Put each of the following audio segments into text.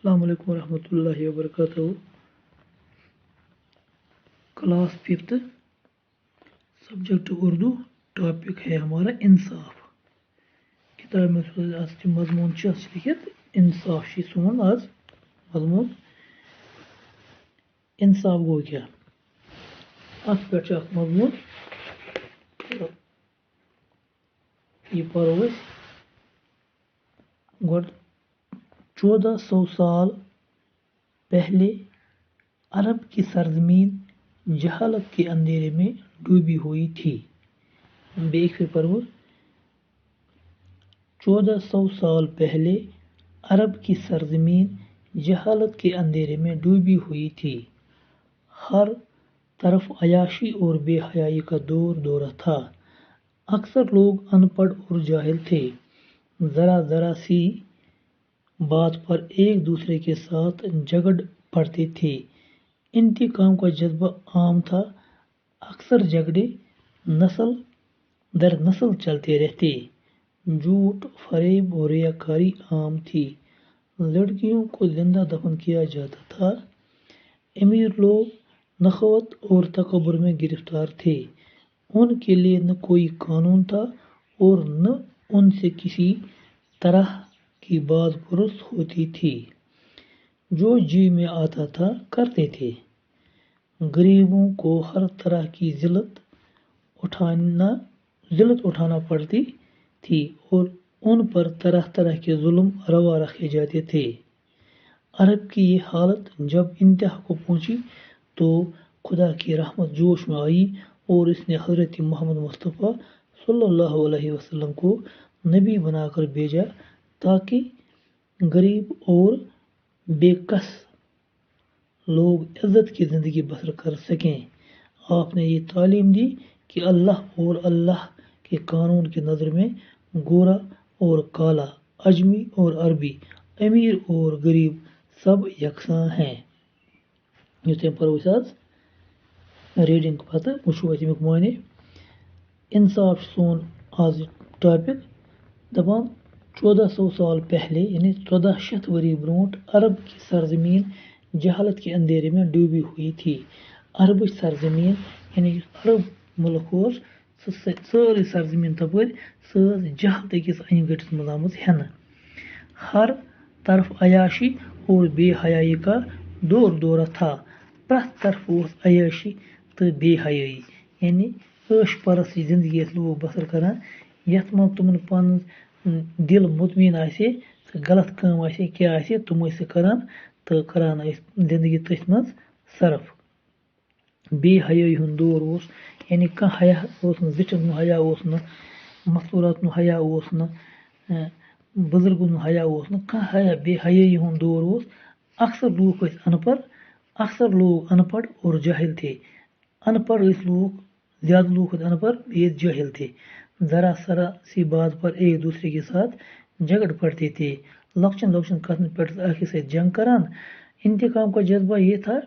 अस्सलाम वालेकुम रहमतुल्लाहि व बरकातहू। Class 5th subject Urdu. Topic है हमारा इंसाफ। किताब में आज मजमून लिखित इंसाफ सोन आज मजमून। इंसाफ गो क्या अत पे मजमून ये पढ़ो 1400 साल पहले अरब की सरजमीन जहालत के अंधेरे में डूबी हुई थी। बेख पढ़ो 1400 साल पहले अरब की सरजमीन जहालत के अंधेरे में डूबी हुई थी। हर तरफ अयाशी और बेहयाई का दौरा था। अक्सर लोग अनपढ़ और जाहिल थे। ज़रा सी बात पर एक दूसरे के साथ झगड़ पड़ते थे। इंतकाम का जज्बा आम था। अक्सर झगड़े नस्ल दर नस्ल चलते रहते। झूठ, फरेब और रियाकारी आम थी। लड़कियों को जिंदा दफन किया जाता था। अमीर लोग नखवत और तकब्बुर में गिरफ्तार थे। उनके लिए न कोई कानून था और न उनसे किसी तरह की बात पुरुष होती थी। जो जी में आता था करते थे। गरीबों को हर तरह की जिल्लत उठाना पड़ती थी और उन पर तरह तरह के जुल्म रवा रखे जाते थे। अरब की ये हालत जब इंतहा को पहुंची तो खुदा की रहमत जोश में आई और इसने हज़रत मोहम्मद मुस्तफ़ा सल्लल्लाहु अलैहि वसल्लम को नबी बनाकर भेजा ताकि गरीब और बेकस लोग इज्जत की ज़िंदगी बसर कर सकें। आपने ये तालीम दी कि अल्लाह और अल्लाह के कानून की नज़र में गोरा और काला, अजमी और अरबी, अमीर और गरीब सब यकसां हैं। रीडिंग पता वो अमुक माने इंसाफ सोन आज टॉपिक दपान 1400 साल पहले यानी 1400 वरी ब्रोट अरब की सरजमीन जहालत के अंधेरे में डूबी हुई थी। अरब सरजमीन यानी अरब मुल्क सारी सरजमीन तपर जहालत किस अन गटिस मज हेन। हर तरफ अयाशी और बेहयाई का दौरा था। प्रथ तरफ अयाशी तो बेहयाई यानी ऐश परस्ती जिंदगी लोग बसर करान यथ मज तुमन पन दिल मुतमीन आसे गलत काम आसे क्या आसे तुम करान तो करान जिंदगी तथ मज सरफ। बेहयाई हुंद दौर यानी कह हया जिठन हया मस्तूरात हया बुजुर्गन हया कह हया बेहयाई हुंद दौर। अक्सर लोग अनपढ़ और जाहिल थे। अनपढ़ लोग ज़्यादा लोग अनपढ़ ये जाहिल थे। ज़रा सी बात पर एक दूसरे के साथ झगड़ पड़ते थे। लक्ष्यन कथन पे जंग करान। इंतकाम का जज्बा ये था।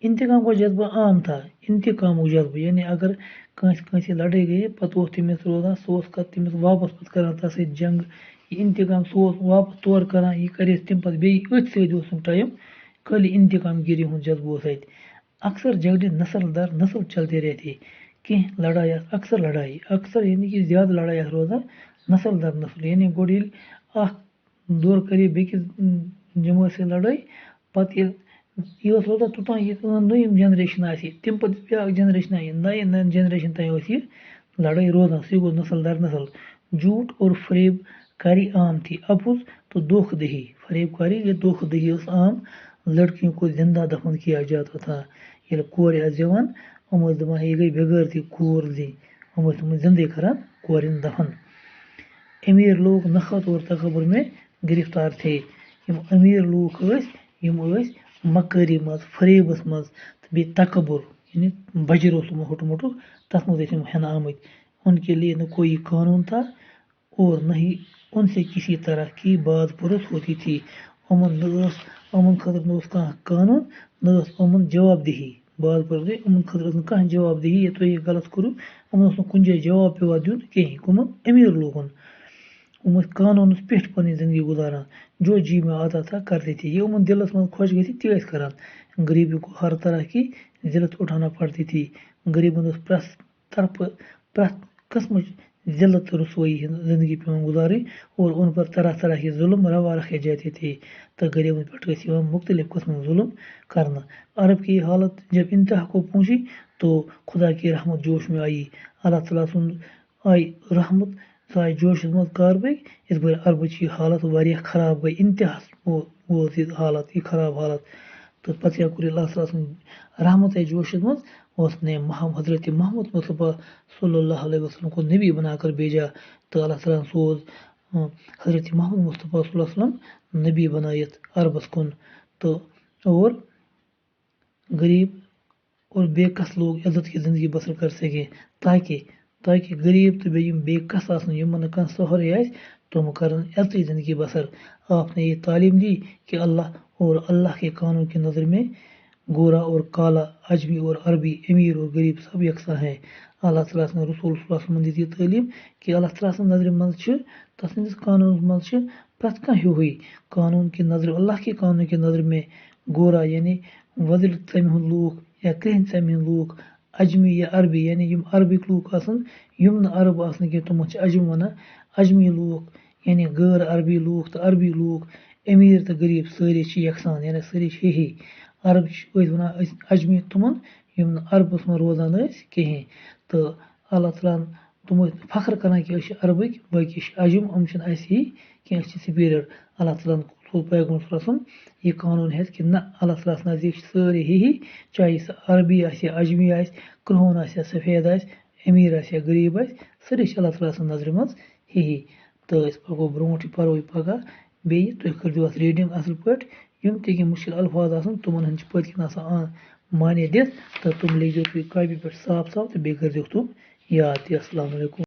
इंतकाम का जज्बा आम था। इंतकाम जज्बा यानी अगर कंस लड़ाई गई पत तमिस रोजान सह तमिस वापस पे करान तथ जंग इंतकाम सह वापस तौर करान यह कर तम पे बे अथ टाइम खाली इंतकाम गिरी हूँ जज्बा अक्सर झगड़े नस्ल दर नस्ल चलते रहते। कह लड़ाई अक्सर लड़ाई अक्सर यानी कि ज़्यादा लड़ाई रोजान नस्ल दर नस्ल यानी गोड़ दौर करे बेकिस जमात से लड़ाई पत यह रोजान तोतान नयम जनरेशन तम पे ब्या जनरेशन नए जनरेशन तक यह लड़ाई रोजान सह गो नस्ल दर नस्ल। झूठ और फरेब कारी आम थी। अफुज तो धोखदही फरेब कारी ये धोखदही आम। लड़कियों को जिंदा दफन किया जाता था। ये कोर दवान दपान यह गई बेगर थी कोर दी तुम जिंदे करान कोरिन दफन। अमीर लोग नखवत और तकब्बुर में गिरफ्तार थे। अमीर लोग मकारी मज फरेबस मज बे तकब्बुर यानी बजर होटमुट तथ मज हेन आमत। उनके लिए न कोई कानून था और न ही उनसे किसी तरह की बात पुरुष होती थी। अमन खतर न कानून न अमन जवाबदेही बात पुरुष अमन खतर कह जवाबदेही ये तो ये गलत करू अमन कुछ जाए जवाब पेवा दिन कहें कमन अमीर लोगन। قانونس پہ پن زندگی گزاران جو جی میں آتا تھا کرتے تھے یہ ان دلس من خوش گی تی کران غریبی کو ہر طرح کی ذلت اٹھانا پڑتی تھی غریبن پریس طرف پریت قسم ذلت رسوئی زندگی پیون گزاریں اور ان پر طرح طرح کے ظلم روا رکھے جاتے تھے تو غریبن پہ مختلف قسم ظلم کرنا عرب کی حالت جب انتہا کو پہنچی تو خدا کی رحمت جوش میں آئی اللہ تعالیٰ سن آئی رحمت سہ جوش مز کاربی اس بار عربچ یہ حالت واریاہ خراب گئی انتہا ووت یہ حالت یہ خراب حالت تو پتہ کور اللہ تعالیٰ سن رحمت جوش مز اس نے حضرت محمد مصطفیٰ صلی اللہ علیہ وسلم کو نبی بنا کر بھیجا تو اللہ تعالیٰ سوز حضرت محمد مصطفیٰ صلی اللہ علیہ وسلم نبی بنائت عربس کن تو اور غریب اور بے کس لوگ عزت کی زندگی بسر کر سکیں تاکہ غریب تو بیم بے کس آن کان سہرے آس تم کرن عزتی زندگی بسر آپ نے یہ تعلیم دی کہ اللہ اور اللہ کے قانون کی نظر میں گورا اور کالا اجمی اور عربی امیر اور غریب سب یکساں ہیں اللہ تعالیٰ رسول صلی اللہ علیہ وسلم دی تعلیم کہ اللہ تعالیٰ سن نظر من تسندس قانون من پرت کھانا ہیوی قانون کی نظر اللہ کے قانون کی نظر میں گورا یعنی وزل ژمہِ ہُنٛد لوٗکھ یا کرٛہنہِ ژمہِ ہٕنٛدۍ لوٗکھ اجمی یا عربی یعنی یم عربک لوٗکھ آسن یم نہٕ عرب آسن کینٛہہ تِمن چھِ اجم ونان اجمی لوٗکھ یعنی غٲر عربی لوٗکھ تہٕ عربی لوٗکھ امیر تہٕ غریب سٲری چھِ یکسان یعنی سٲری چھِ ہی عرب چھِ ٲسۍ ونان أسۍ اجمی تِمن یم نہٕ عربس منٛز روزان ٲسۍ کِہیٖنۍ تہٕ اللہ تعالیٰ ہن تِم ٲسۍ فخر کران کہ أسۍ چھِ عربٕکۍ باقٕے چھِ اجم یِم چھِنہٕ اَسہِ ہی کینٛہہ أسۍ چھِ سپیریَر اللہ تعالیٰ ہن پیغمبر صلی اللہ علیہ وسلم یہ قانون ہے کہ نہ اللہ تعالیٰ نزدیک سٲری ہی چاہے سہ عربی آسہِ اجمی آسہِ کرٛہُن آسہِ سفید آسہِ امیر آسہِ غریب آسہِ سٲری چھِ اللہ تعالیٰ سٕنٛز نظرِ منٛز ہی تہٕ أسۍ پَکو برونٛٹھ پَرو یہِ پگاہ بیٚیہِ تُہۍ کٔرۍزیو اَتھ ریٖڈِنٛگ اَصٕل پٲٹھۍ یِم تہِ کینٛہہ مُشکل الفاظ آسَن تِمَن ہٕنٛدۍ چھِ پٔتۍ کِنۍ آسان معنی دِتھ تہٕ تِم لیکھزیو تُہۍ کاپی پٮ۪ٹھ صاف صاف تہٕ بیٚیہِ کٔرۍزیوکھ تِم یاد تہِ اَسلامُ علیکُم